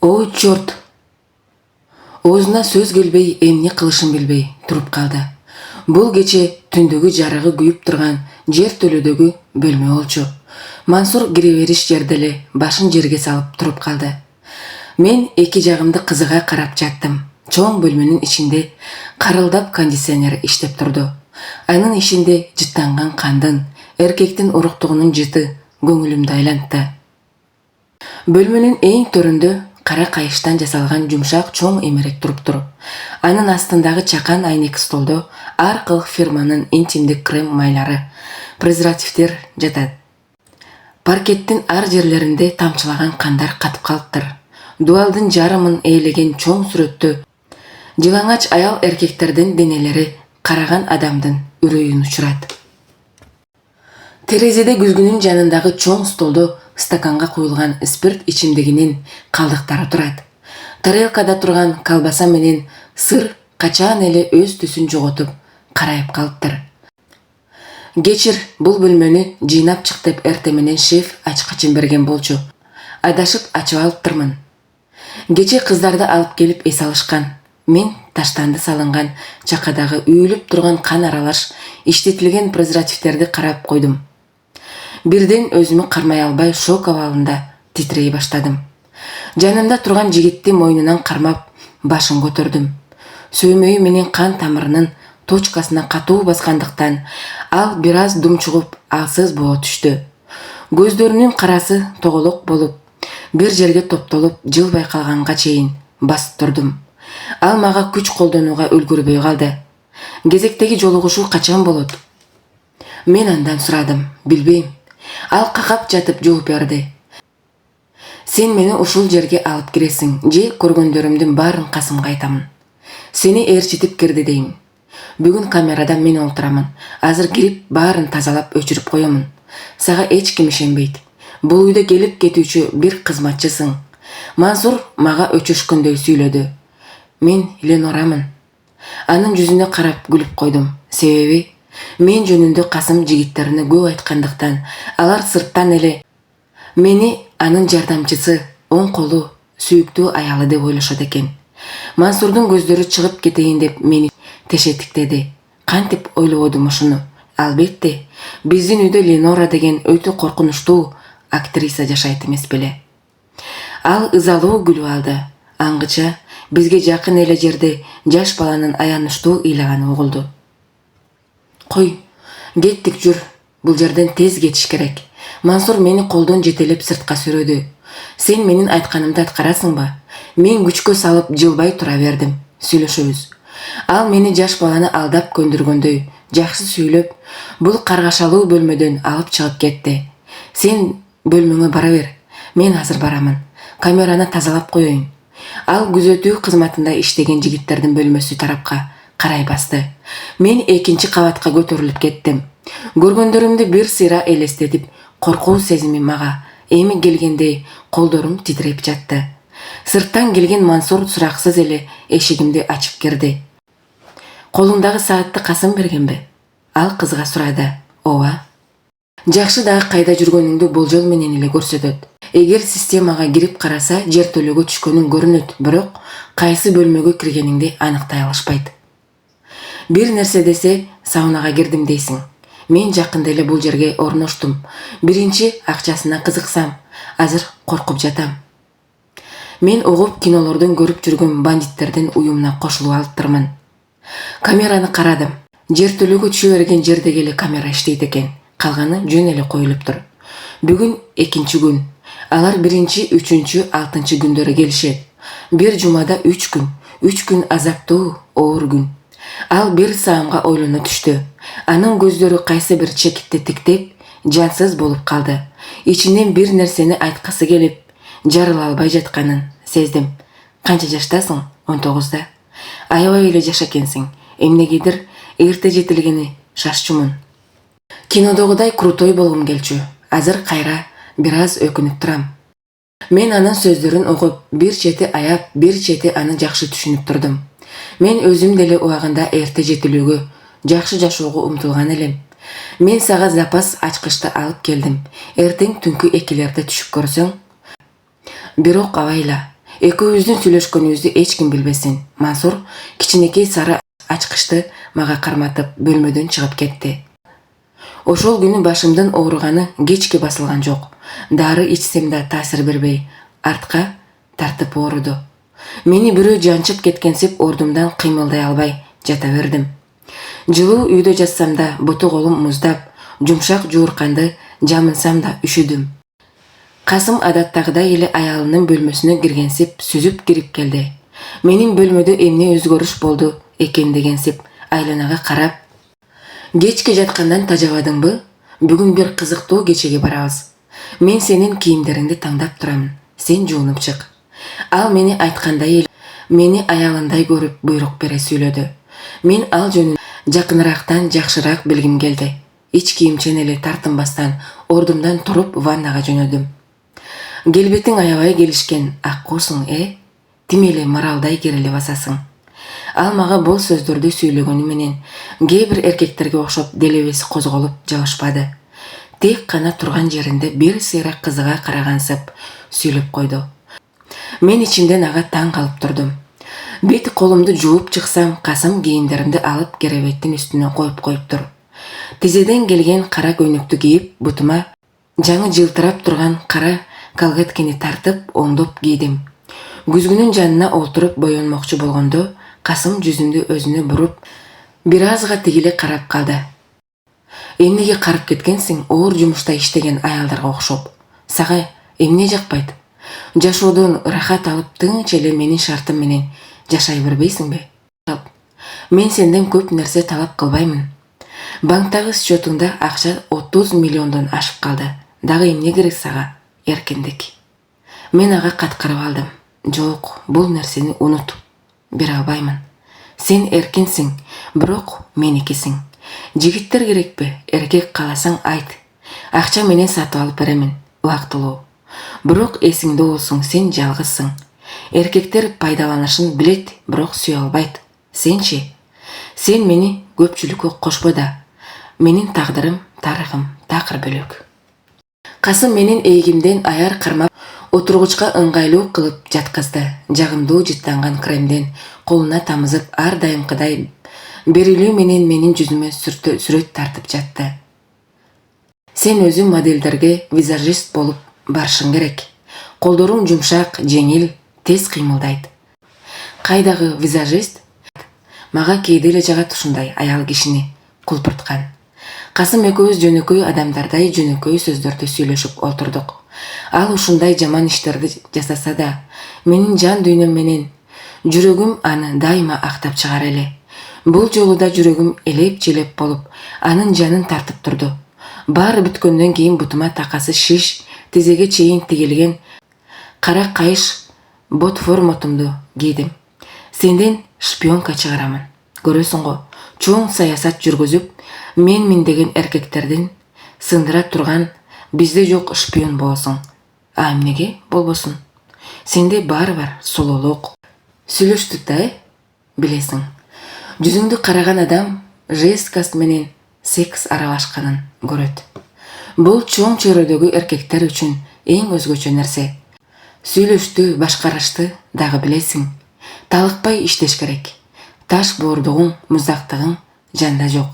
Ой чорт! Оозуна сөз келбей, эмне кылышын билбей туруп калды. Бул кече түндөгү жарыгы күйүп турган жер төлөдөгү бөлмө болчу. Мансур кире бериш жерде эле башын жерге салып туруп калды. Мен эки жагымды кызыга карап жаттым. Чоң бөлмөнүн ичинде карылдап кондиционер иштеп турду. Анын ичинде жыттанган кандын, эркектин уруктугунун жыты көңүлүмдү айлантты. Бөлмөнүн эң төрүндө кара кайыштан жасалган жумшак чоң эмерек туруптур. Анын астындагы чакан айнек столдо ар кыл фирманын интимдик крем майлары, презервативдер жатат. Паркеттин ар жерлеринде тамчылаган кандар катып калыптыр. Дуалдын жарымын ээлеген чоң сүрөттө жылаңач аял эркектердин денелери караган адамдын үрөйүн учурат. Терезеде күзгүнүн жанындагы чоң столдо стаканга куюлган спирт ичимдигинин калдыктары турат. Тарелкада турган колбаса менен сыр качан эле өз түсүн жоготуп карайып калыптыр. Кечир, бул бөлмөнү жыйнап чык деп эрте менен шеф ачкычын берген болчу. Адашып ачып алыптырмын. Кече кыздарды алып келип эс алышкан. Мен таштанды салынган чакадагы үйүлүп турган кан аралаш иштетилген презервативдерди карап койдум. Бирден өзүмү кармай албай шок абалында титрей баштадым. Жанымда турган жигитти мойнунан кармап башын көтөрдүм. Сөөмөйү менен кан тамырынын точкасына катуу баскандыктан ал бир аз думчугуп алсыз боо түштү. Көздөрүнүн карасы тоголок болуп, бир жерге топтолуп жылбай калганга чейин басып турдум. Ал мага күч колдонууга үлгүрбөй калды. Кезектеги жолугушуу качан болот? Мен андан сурадым. Билбейм. Ал какап жатып жооп берди. Сен мени ушул жерге алып киресиң же көргөндөрүмдүн баарын Касымга айтамын. Сени ээрчитип кирди дейм. Бүгүн камерада мен олтурамын. Азыр кирип баарын тазалап өчүрүп коемун. Сага эч ким ишенбейт. Бул үйдө келип кетүүчү бир кызматчысың. Мансур мага өчүрүшкөндөй сүйлөдү. Мен Ленорамын. Анын жүзүнө карап күлүп койдум. Себеби мен жөнүндө Касым жигиттерине көп айткандыктан алар сырттан эле мени анын жардамчысы, оң колу, сүйүктүү аялы деп ойлошот экен. Мансурдун көздөрү чыгып кетейин деп мени тешетиктеди. Кантип ойлободум ушуну? Албетте, биздин үйдө Ленора деген өтө коркунучтуу актриса жашайт эмес беле. Ал ызалуу күлүп алды. Аңгыча бизге жакын эле жерде жаш баланын аянычтуу ыйлаганы угулду. Кой, кеттик жүр. Бул жерден тез кетиш керек. Мансур мени колдон жетелеп сыртка сүрөдү. Сен менин айтканымды аткарасыңбы? Мен күчкө салып жылбай тура бердим. Сүйлөшөбүз. Ал мени жаш баланы алдап көндүргөндөй жакшы сүйлөп, бул каргашалуу бөлмөдөн алып чыгып кетти. Сен бөлмөңө бара бер. Мен азыр барамын. Камераны тазалап коеюн. Ал күзөтүү кызматында иштеген жигиттердин бөлмөсү тарапка карай басты. Мен экинчи кабатка көтөрүлүп кеттим. Көргөндөрүмдү бир сыйра элестетип, коркуу сезими мага эми келгендей колдорум титиреп жатты. Сырттан келген Мансур сураксыз эле эшигимди ачып кирди. Колуңдагы саатты Касым бергенби? Ал кызга сурады. Ооба. Жакшы дагы кайда жүргөнүңдү болжол менен эле көрсөтөт. Эгер системага кирип караса, жер төлөгө түшкөнүң көрүнөт, бирок кайсы бөлмөгө киргениңди аныктай алышпайт. Бир нерсе десе, саунага кирдим дейсиң. Мен жакында эле бул жерге орноштум. Биринчи акчасына кызыксам, азыр коркуп жатам. Мен угуп кинолордон көрүп жүргөн бандиттердин уюмуна кошулуп алыптырмын. Камераны карадым. Жер төлөгө түшө берген жердеги эле камера иштейт экен. Калганы жөн эле коюлуптур. Бүгүн экинчи күн. Алар биринчи, үчүнчү, алтынчы күндөрү келишет. Бир жумада 3 күн. 3 күн азаптуу, оор күн. Ал бир саамга ойлоно түштү. Анын көздөрү кайсы бир чекитти тиктеп, жансыз болуп калды. Ичинен бир нерсени айткысы келип, жарыла албай жатканын сездим. Канча жаштасың? 19да. Аябай эле жаш экенсиң. Эмнегедир эрте жетилгени шашчумун. Кинодогудай крутой болгум келчү. Азыр кайра бир аз өкүнүп турам. Мен анын сөздөрүн угуп, бир чети аяп, бир чети аны жакшы түшүнүп турдум. Мен өзүм деле убагында эрте жетилүүгө, жакшы жашоого умтулган элем. Мен сага запас ачкычты алып келдим. Эртең түнкү 2лерде түшүп көрсөң. Бирок абайла, Экөөбүздүн сүйлөшкөнүбүздү эч ким билбесин. Мансур кичинекей сары ачкычты мага карматып бөлмөдөн чыгып кетти. Ошол күнү башымдын ооруганы кечке басылган жок. Дары ичсем да таасир бербей, артка тартып ооруду. Мени бирөө жанчып кеткенсип ордумдан кыймылдай албай жата бердим. Жылуу үйдө жатсам да буту колум муздап, жумшак жуурканды жамынсам да үшүдүм. Касым адаттагыдай эле аялынын бөлмөсүнө киргенсип сүзүп кирип келди. Менин бөлмөдө эмне өзгөрүш болду экен дегенсип айланага карап, кечке жаткандан тажабадыңбы? Бүгүн бир кызыктуу кечеге барабыз. Мен сенин кийимдериңди таңдап турамын. Сен жуунуп чык. Ал мени айткандай эле мени аялындай көрүп буйрук бере сүйлөдү. Мен ал жөнүндө жакыныраактан жакшыраак билгим келди. Ич кийимчен эле тартынбастан ордумдан туруп ваннага жөнөдүм. Келбетиң аябай келишкен аккуусуң, Тим эле маралдай кериле басасың. Ал мага бул сөздөрдү сүйлөгөнү менен кээ бир эркектерге окшоп делебеси козголуп жабышпады. Тек гана турган жеринде бир сыйра кызыга карагансып сүйлөп койду. Мен ичимден ага таң калып турдум. Бет колумду жууп чыксам, Касым кийимдеримди алып керебеттин үстүнө коюп коюптур. Тизеден келген кара көйнөктү кийип, бутума жаңы жылтырап турган кара калгеткени тартып, оңдоп кийдим. Күзгүнүн жанына олтуруп боенмокчу болгондо, Касым жүзүндү өзүнө буруп, бир азга тигиле карап калды. Эмнеге карып кеткенсиң, оор жумушта иштеген аялдарга окшоп? Сага эмне жакпайт? Жашоодон рахат алып тынч эле менин шартым менен жашай бербейсиңби? Мен сенден көп нерсе талап кылбаймын. Банктагы счетуңда акча 30 миллиондон ашып калды. Дагы эмне керек сага? Эркиндик. Мен ага каткарып алдым. Жок, бул нерсени унут. Бере албаймын. Сен эркинсиң, бирок меникисиң. Жигиттер керекпи? Эркек кааласаң айт. Акча менен сатып алып беремин. Убактылуу. Бирок эсиңде болсун, сен жалгызсың. Эркектер пайдаланышын билет, бирок сүйө албайт. Сенчи? Сен мени көпчүлүккө кошпо да. Менин тагдырым, тарыхым такыр бөлөк. Касым менин эйигимден аяр кармап, отургучка ыңгайлуу кылып жаткызды. Жагымдуу жыттанган кремден колуна тамызып, ар дайымкыдай берилүү менен менин жүзүмө сүрөт тартып жатты. Сен өзүң модельдерге визажист болуп барышың керек. Колдоруң жумшак, жеңил, тез кыймылдайт. Кайдагы визажист? Мага кээде эле жагат ушундай аял кишини кулпурткан. Касым экөөбүз жөнөкөй адамдардай жөнөкөй сөздөрдү сүйлөшүп отурдук. Ал ушундай жаман иштерди жасаса да, менин жан дүйнөм менен жүрөгүм аны дайыма актап чыгар эле. Бул жолу да жүрөгүм элеп-желеп болуп, анын жанын тартып турду. Баары бүткөндөн кийин бутума такасы шиш, тизеге чейин тигилген кара кайыш ботформотумду кийдим. Сенден шпионка чыгарамын. Көрөсүң го, чоң саясат жүргүзүп, мен деген эркектердин сындыра турган бизде жок шпион болосуң. А эмнеге болбосун? Сенде баары бар, сулуулук. Сүйлөштүк да, билесиң. Жүзүңдү караган адам жесткасы менен секс аралашканын көрөт. Бул чоң чөйрөдөгү эркектер үчүн эң өзгөчө нерсе. Сүйлөштү, башкарышты дагы билесиң. Талыкпай иштеш керек. Таш боордугуң, муздактыгың жанда жок.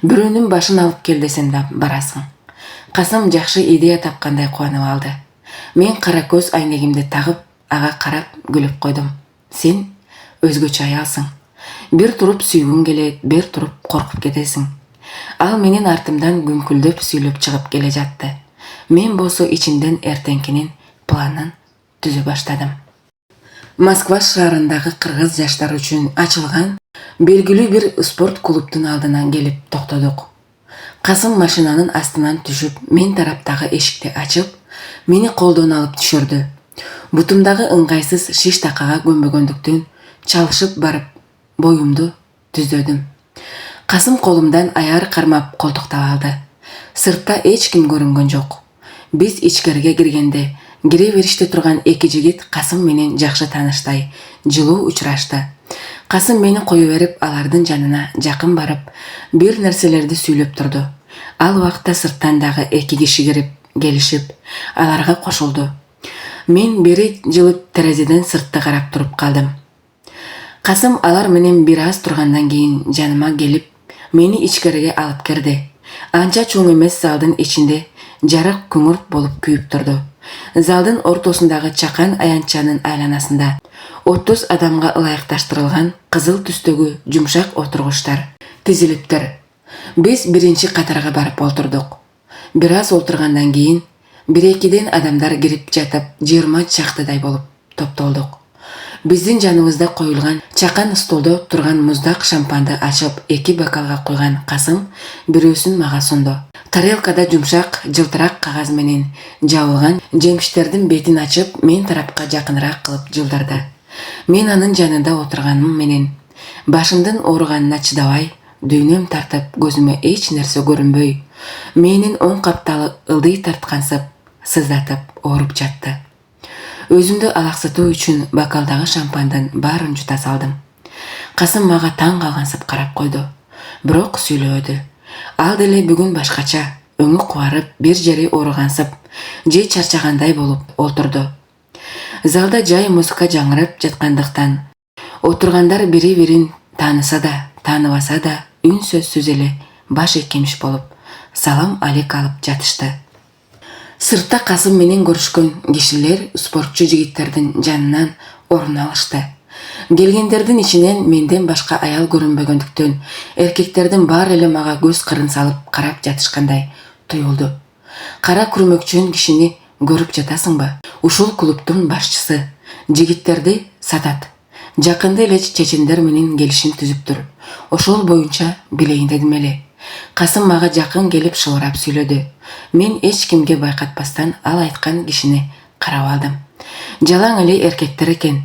Бирөөнүн башын алып кел десең да барасың. Касым жакшы идея тапкандай кубанып алды. Мен кара көз айнегимди тагып, ага карап күлүп койдум. Сен өзгөчө аялсың. Бир туруп сүйгүң келет, бир туруп коркуп кетесиң. Ал менин артымдан күңкүлдөп сүйлөп чыгып келе жатты. Мен болсо ичимден эртеңкинин планын түзө баштадым. Москва шаарындагы кыргыз жаштар үчүн ачылган белгилүү бир спорт клубтун алдына келип токтодук. Касым машинанын астынан түшүп, мен тараптагы эшикти ачып, мени колдон алып түшүрдү. Бутумдагы ыңгайсыз шиш такага көнбөгөндүктөн чалышып барып, боюмду түзөдүм. Касым колумдан аяр кармап колтуктап алды. Сыртта эч ким көрүнгөн жок. Биз ичкериге киргенде, кире бериште турган эки жигит Касым менен жакшы тааныштай, жылуу учурашты. Касым мени кое берип, алардын жанына жакын барып, бир нерселерди сүйлөп турду. Ал убакта сырттан дагы эки киши кирип, келишип, аларга кошулду. Мен бери жылып терезеден сыртты карап туруп калдым. Касым алар менен бир аз тургандан кийин жаныма келип, мени ичкериге алып кирди. Анча чоң эмес залдын ичинде жарык күңүрт болуп күйүп турду. Залдын ортосундагы чакан аянтчанын айланасында 30 адамга ылайыкташтырылган кызыл түстөгү жумшак отургучтар тизилиптир. Биз биринчи катарга барып отурдук. Бир аз отургандан кийин 1-2 адамдар кирип жатып 20 чактыдай болуп топтолдук. Биздин жаныбызда коюлган чакан столдо турган муздак шампанды ачып 2 бокалга куйган Касым бирөөсүн мага сунду. Тарелкада жумшак жылтырак кагаз менен жабылган жемиштердин бетин ачып, мен тарапка жакыныраак кылып жылдырды. Мен анын жанында отурганым менен башымдын ооруганына чыдабай, дүйнөм тартып, көзүмө эч нерсе көрүнбөй, менин оң капталы ылдый тарткансып, сыздатып ооруп жатты. Өзүмдү алаксытуу үчүн бокалдагы шампандын баарын жута салдым. Касым мага таң калгансып карап койду, бирок сүйлөбөдү. Ал деле бүгүн башкача, өңү кубарып, бир жери ооругансып, же чарчагандай болуп олтурду. Залда жай музыка жаңырып жаткандыктан отургандар бири-бирин тааныса да, тааныбаса да үн сөзсүз эле баш экемиш болуп, салам алейк алып жатышты. Сыртта Касым менен көрүшкөн кишилер спортчу жигиттердин жанынан орун алышты. Келгендердин ичинен менден башка аял көрүнбөгөндүктөн эркектердин баары эле мага көз кырын салып карап жатышкандай туюлду. Кара күрмөкчүн кишини көрүп жатасыңбы? Ушул клубдун башчысы жигиттерди сатат. Жакында эле чечендер менен келишим түзүптүр. Ошол боюнча билейин дедим эле. Касым мага жакын келип шылырап сүйлөдү. Мен эч кимге байкатпастан ал айткан кишини карап алдым. Жалаң эле эркектер экен.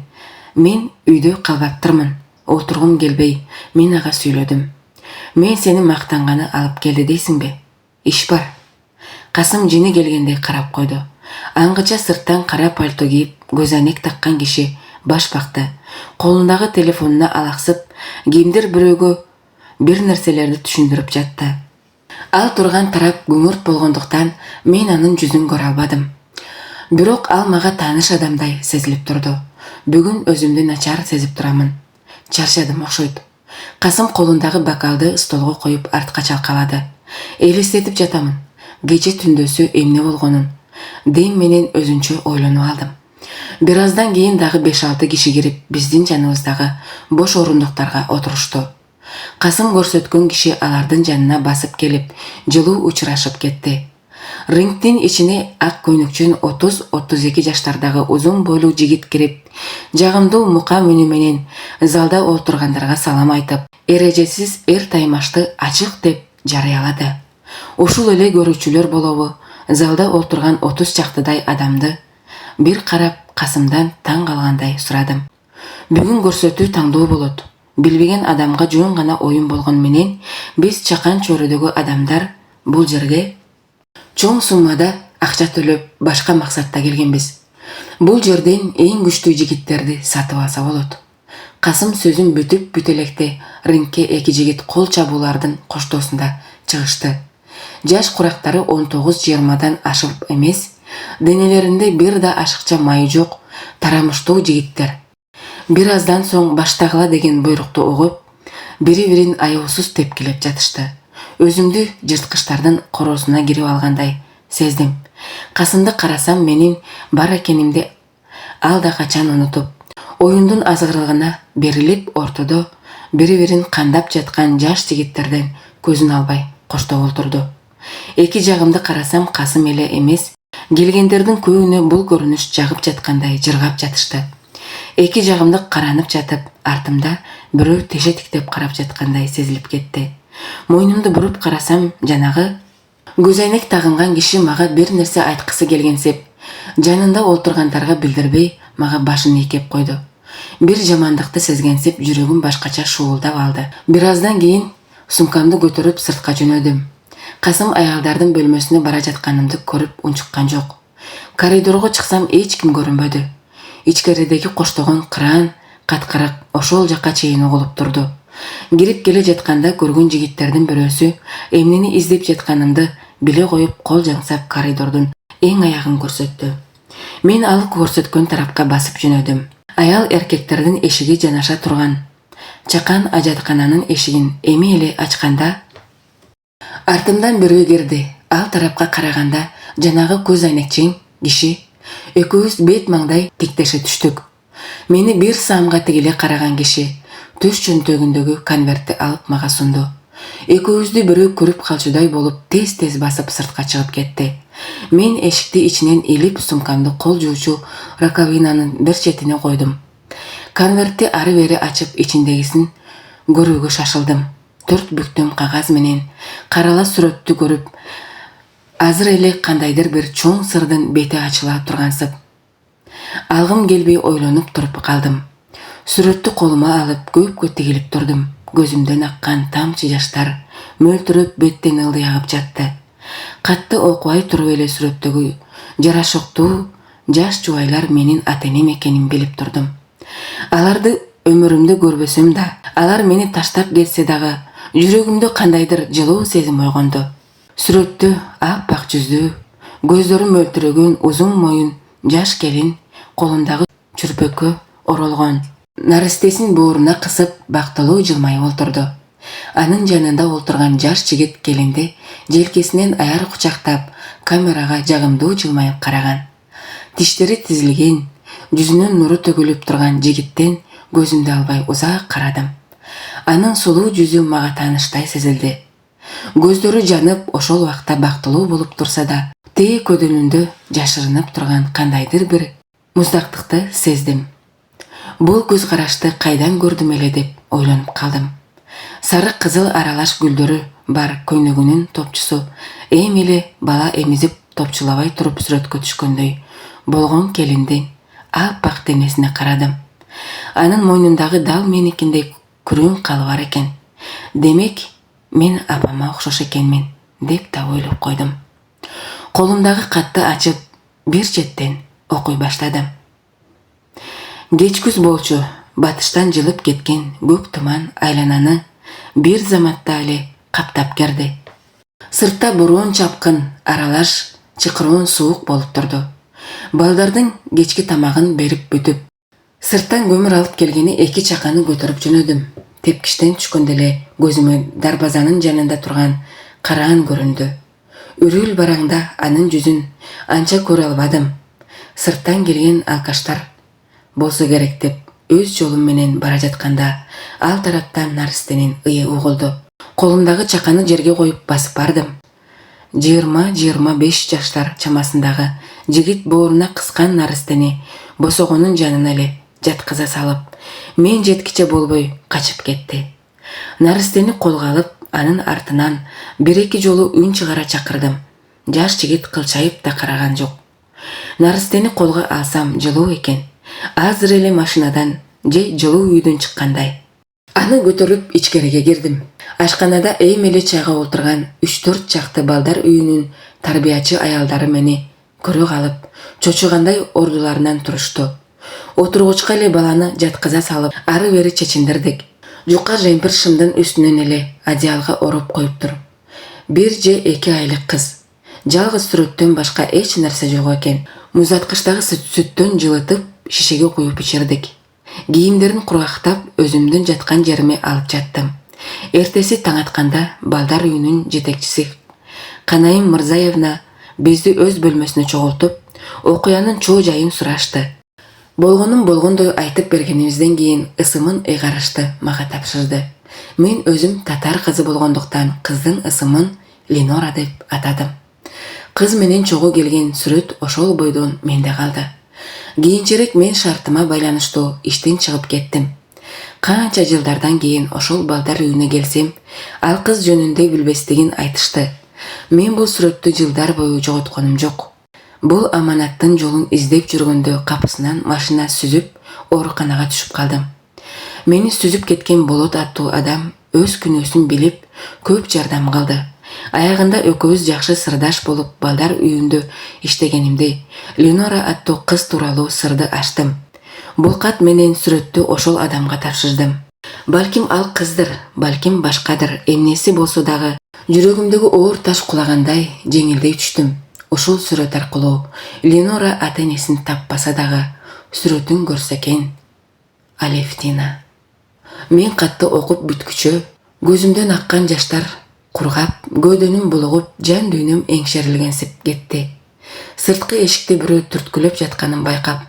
Мен үйдө калбаптырмын. Отургум келбей, мен ага сүйлөдүм. Мен сени мактанганы алып келди дейсиңби? Иш бар. Касым жини келгендей карап койду. Аңгыча сырттан кара пальто кийип, көзөнөк таккан киши баш бакты. Колундагы телефонуна алаксып, кимдир бирөөгө бир нерселерди түшүндүрүп жатты. Ал турган тарап күңүрт болгондуктан мен анын жүзүн көрө албадым. Бирок ал мага тааныш адамдай сезилип турду. Бүгүн өзүмдү начар сезип турамын. Чарчадым окшойт. Касым колундагы бокалды столго коюп артка чалкалады. Элестетип жатамын. Кече түндөсү эмне болгонун. Дем менен өзүнчө ойлонуп алдым. Бир аздан кийин дагы 5-6 киши кирип, биздин жаныбыздагы бош орундуктарга отурушту. Касым көрсөткөн киши алардын жанына басып келип, жылуу учурашып кетти. Рингдин ичине ак көйнөкчүн 30-32 жаштардагы узун бойлуу жигит кирип, жагымдуу мука үнү менен залда отургандарга салам айтып, эрежесиз эр таймашты ачык деп жарыялады. Ушул эле көрүүчүлөр болобу, залда отурган 30 чактыдай адамды бир карап Касымдан таң калгандай сурадым. Бүгүн көрсөтүү таңдоо болот. Билбеген адамга жөн гана оюн болгон менен, биз чакан чөйрөдөгү адамдар бул жерге чоң суммада акча төлөп башка максатта келгенбиз. Бул жерден эң күчтүү жигиттерди сатып алса болот. Касым сөзүн бүтүп электе рингке 2 жигит кол чабуулардын коштоосунда чыгышты. Жаш курактары 19-20дан ашып эмес, денелеринде бир да ашыкча майы жок, тарамыштуу жигиттер. Бир аздан соң баштагыла деген буйрукту угуп, бири-бирин аяусуз тепкилеп жатышты. Өзүмдү жырткычтардын короосуна кирип алгандай сездим. Касымды карасам, менин бар экенимди ал да качан унутуп, оюндун азгырыгына берилип, ортодо бири-бирин кандап жаткан жаш жигиттерден көзүн албай коштоп олтурду. Эки жагымды карасам, Касым эле эмес, келгендердин көбүнө бул көрүнүш жагып жаткандай жыргап жатышты. Эки жагымды каранып жатып, артымда бирөө теше тиктеп карап жаткандай сезилип кетти. Мойнумду буруп карасам, жанагы көзөйнөк тагынган киши мага бир нерсе айткысы келгенсип, жанында олтургандарга билдирбей мага башын ийкеп койду. Бир жамандыкты сезгенсип, жүрөгүм башкача шуулдап алды. Бир аздан кийин сумкамды көтөрүп сыртка жөнөдүм. Касым аялдардын бөлмөсүнө бара жатканымды көрүп унчуккан жок. Коридорго чыксам, эч ким көрүнбөдү. Ичкеридеги коштогон кран, каткырык ошол жака чейин угулуп турду. Кирип келе жатканда көргөн жигиттердин бирөөсү эмнени издеп жатканымды биле коюп, кол жаңсап коридордун эң аягын көрсөттү. Мен ал көрсөткөн тарапка басып жөнөдүм. Аял эркектердин эшиги жанаша турган чакан ажаткананын эшигин эми эле ачканда артымдан бирөө кирди. Ал тарапка караганда жанагы көз айнекчиң киши экөөбүз бет маңдай тиктеше түштүк. Мени бир саамга тигиле караган киши төш чөнтөгүндөгү конвертти алып мага сунду. Экөөбүздү бирөө көрүп калчудай болуп тез басып сыртка чыгып кетти. Мен эшикти ичинен илип сумкамды кол жуучу раковинанын бир четине койдум. Конвертти ары бери ачып ичиндегисин көрүүгө шашылдым. 4 бүктөм кагаз менен карала сүрөттү көрүп, азыр эле кандайдыр бир чоң сырдын бети ачыла тургансып, алгым келбей ойлонуп туруп калдым. Сүрөттү колума алып көпкө тигилип турдум. Көзүмдөн аккан тамчы жаштар мөлтүрөп беттен ылдый агып жатты. Катты окубай туруп эле сүрөттөгү жарашыктуу жаш жубайлар менин ата-энем экенин билип турдум. Аларды өмүрүмдө көрбөсөм да, алар мени таштап кетсе дагы жүрөгүмдө кандайдыр жылуу сезим ойгонду. Сүрөттө аппак жүздүү, көздөрү мөлтүрөгөн узун моюн жаш келин колундагы чүрпөккө оролгон наристесин бууруна кысып бактылуу жылмайып олтурду. Анын жанында олтурган жаш жигит келинди желкесинен аяр кучактап камерага жагымдуу жылмайып караган. Тиштери тизилген, жүзүнөн нуру төгүлүп турган жигиттен көзүмдү албай узак карадым. Анын сулуу жүзү мага тааныштай сезилди. Көздөрү жанып ошол убакта бактылуу болуп турса да, тээ көдөнүндө жашырынып турган кандайдыр бир муздактыкты сездим. Бул көз карашты кайдан көрдүм эле деп ойлонуп калдым. Сары кызыл аралаш гүлдөрү бар көйнөгүнүн топчусу эми эле бала эмизип топчулабай туруп сүрөткө түшкөндөй болгон келиндин аппак денесине карадым. Анын мойнундагы дал меникиндей күрөң калы бар экен. Демек, мен апама окшош экенмин деп да ойлоп койдум. Колумдагы катты ачып, бир четтен окуй баштадым. Кеч күз болчу, батыштан жылып кеткен көк туман айлананы бир заматта эле каптап келди. Сыртта бороон чапкын аралаш чыкыроон суук болуп турду. Балдардын кечки тамагын берип бүтүп, сырттан көмүр алып келгени 2 чаканы көтөрүп жөнөдүм. Тепкичтен түшкөндө эле көзүмө дарбазанын жанында турган караан көрүндү. Үрүл бараңда анын жүзүн анча көрө албадым. Сырттан келген алкаштар болсо керек деп өз жолум менен бара жатканда ал тараптан наристенин ые угулду. Колумдагы чаканы жерге коюп басып бардым. 20-25 жаштар чамасындагы жигит бооруна кыскан наристени босогонун жанына эле жаткыза салып, мен жеткиче болбой качып кетти. Наристени колго алып, анын артынан 1-2 жолу үн чыгара чакырдым. Жаш жигит кылчайып да караган жок. Наристени колго алсам жылуу экен. Азыр эле машинадан же жылуу үйдөн чыккандай. Аны көтөрүп ичкериге кирдим. Ашканада эми эле чайга олтурган 3-4 жакты балдар үйүнүн тарбиячы аялдары мени көрө калып, чочугандай ордуларынан турушту. Отургучка эле баланы жаткыза салып, ары бери чечиндирдик. Жука жемпир шымдын үстүнөн эле одеялга ороп коюптур. 1 же 2 айлык кыз. Жалгыз сүрөттөн башка эч нерсе жок экен. Музаткычтагы сүттөн жылытып, шишеге куюп ичирдик. Кийимдерин кургактап, өзүмдүн жаткан жериме алып жаттым. Эртеси таң атканда балдар үйүнүн жетекчиси Канайым Мырзаевна бизди өз бөлмөсүнө чогултуп, окуянын чоо жайын сурашты. Болгонун болгондой айтып бергенибизден кийин ысымын ыйгарышты мага тапшырды. Мен өзүм татар кызы болгондуктан кыздын ысымын Ленора деп атадым. Кыз менен чогуу келген сүрөт ошол бойдон менде калды. Кийинчерээк мен шартыма байланыштуу иштен чыгып кеттим. Канча жылдардан кийин ошол балдар үйүнө келсем, ал кыз жөнүндө билбестигин айтышты. Мен бул сүрөттү жылдар бою жоготконум жок. Бул аманаттын жолун издеп жүргөндө капысынан машина сүзүп, ооруканага түшүп калдым. Мени сүзүп кеткен Болот аттуу адам өз күнөөсүн билип, көп жардам кылды. Аягында экөөбүз жакшы сырдаш болуп, балдар үйүндө иштегенимде, Ленора аттуу кыз тууралуу сырды ачтым. Бул кат менен сүрөттү ошол адамга тапшырдым. Балким ал кыздыр, балким башкадыр, эмнеси болсо дагы жүрөгүмдөгү оор таш кулагандай жеңилдей түштүм. Ушул сүрөт аркылуу Ленора ата-энесин таппаса дагы сүрөтүн көрсө экен. Алевтина. Мен катты окуп бүткүчө көзүмдөн аккан жаштар кургап, көөдөнүм булугуп, жан дүйнөм эңшерилгенсип кетти. Сырткы эшикте бирөө түрткүлөп жатканын байкап,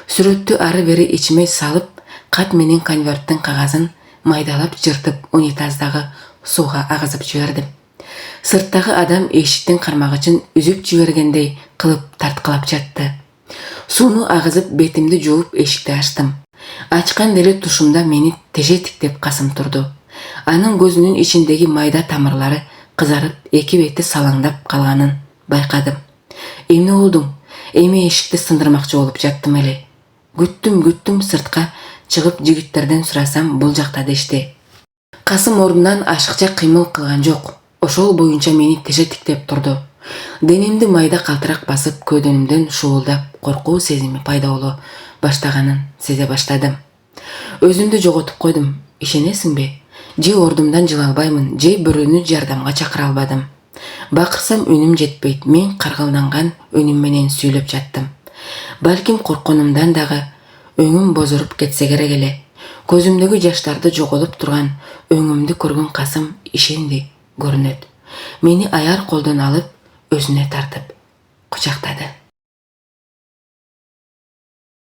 сүрөттү ары бери ичиме салып, кат менен конверттин кагазын майдалап жыртып унитаздагы сууга агызып жибердим. Сырттагы адам эшиктин кармагычын үзүп жибергендей кылып тарткылап жатты. Сууну агызып бетимди жууп эшикти ачтым. Ачкан деле тушумда мени теже тиктеп касым турду. Анын көзүнүн ичиндеги майда тамырлары кызарып, эки бети салаңдап калганын байкадым. Эмне болдуң? Эми эшикти сындырмакчы болуп жаттым эле. Күттүм сыртка чыгып жигиттерден сурасам, бул жакта дешти. Касым ордунан ашыкча кыймыл кылган жок. Ошол боюнча мени теже тиктеп турду. Денемди майда калтырак басып, көөдөнүмдөн шуулдап коркуу сезими пайда боло баштаганын сезе баштадым. Өзүмдү жоготуп койдум. Ишенесиңби? Же ордумдан жыла албаймын, же бирөөнү жардамга чакыра албадым. Бакырсам үнүм жетпейт. Мен каргылданган үнүм менен сүйлөп жаттым. Балким коркконумдан дагы өңүм бозоруп кетсе керек эле. Көзүмдөгү жаштарды жоголуп турган өңүмдү көргөн Касым ишенди, көрүнөт. Мени аяр колдон алып, өзүнө тартып кучактады.